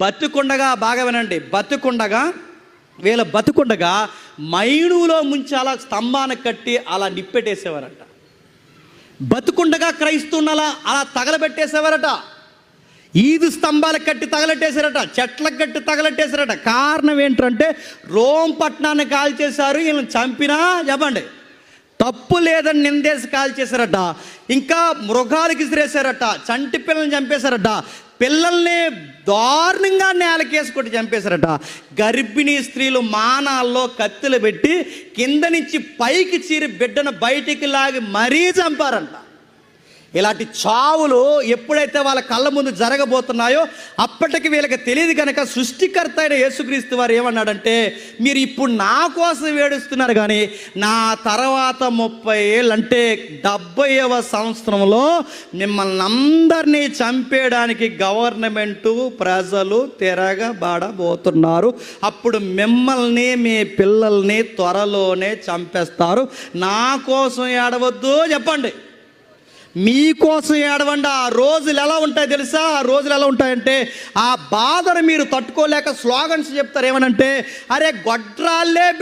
బతుకుండగా బాగా వినండి, బతుకుండగా మైనులో ముంచి అలా స్తంభాన్ని కట్టి అలా నిప్పెట్టేసేవారట. బతుకుండగా క్రైస్తవున్నలా అలా తగలబెట్టేసేవారట. ఈదు స్తంభాలకు కట్టి తగలెట్టేశారట, చెట్లకు కట్టి తగలెట్టేశారట. కారణం ఏంటంటే రోమ్ పట్టణాన్ని కాల్చేశారు, వీళ్ళని చంపినా చెప్పండి తప్పు లేదని నిందేసి కాల్చేశారట. ఇంకా మృగాలకు ఇసిరేశారట, చంటి పిల్లల్ని చంపేశారట, పిల్లల్ని దారుణంగా నేలకేసుకొట్టి చంపేశారట. గర్భిణీ స్త్రీలు మానాల్లో కత్తులు పెట్టి కింద నుంచి పైకి చీరి బిడ్డను బయటికి లాగి మరీ చంపారంట. ఇలాంటి చావులు ఎప్పుడైతే వాళ్ళ కళ్ళ ముందు జరగబోతున్నాయో అప్పటికి వీళ్ళకి తెలియదు కనుక సృష్టికర్త అయిన యేసుక్రీస్తు వారు ఏమన్నాడంటే, మీరు ఇప్పుడు నా కోసం ఏడుస్తున్నారు కానీ నా తర్వాత 30 ఏళ్ళు అంటే 70వ సంవత్సరంలో మిమ్మల్ని అందరినీ చంపేయడానికి గవర్నమెంటు ప్రజలు తిరగబడబోతున్నారు. అప్పుడు మిమ్మల్ని మీ పిల్లల్ని త్వరలోనే చంపేస్తారు. నా కోసం ఏడవద్దు చెప్పండి, మీకోసం ఏడవండి. ఆ రోజులు ఎలా ఉంటాయి తెలుసా? ఆ రోజులు ఎలా ఉంటాయంటే ఆ బాధను మీరు తట్టుకోలేక స్లోగన్స్ చెప్తారు. ఏమనంటే, అరే గొడ్రాళ్ళే